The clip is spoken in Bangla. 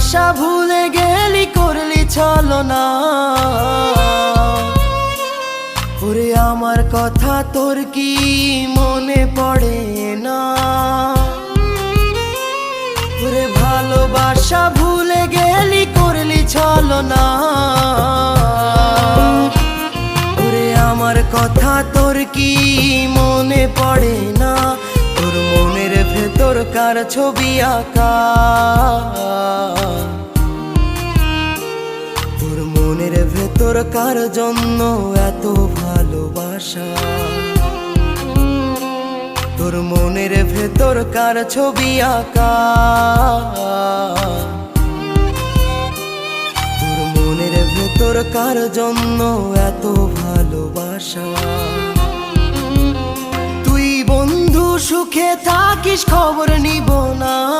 ভালোবাসা ভুলে গেলি করলি ছলনা। ওরে আমার কথা তোর কি মনে পড়ে না? ওরে ভালোবাসা ভুলে গেলি করলি ছলনা। ওরে আমার কথা তোর কি মনে পড়ে না? তোর মনের ভেতর কার ছবি আঁকা? তোর মনের ভেতর কার জন্য এত ভালোবাসা? তোর মনের ভেতর কার ছবি আঁকা? তোর মনের ভেতর কার জন্য এত ভালোবাসা? তুই বন্ধু সুখে থাকিস খবর নিব না।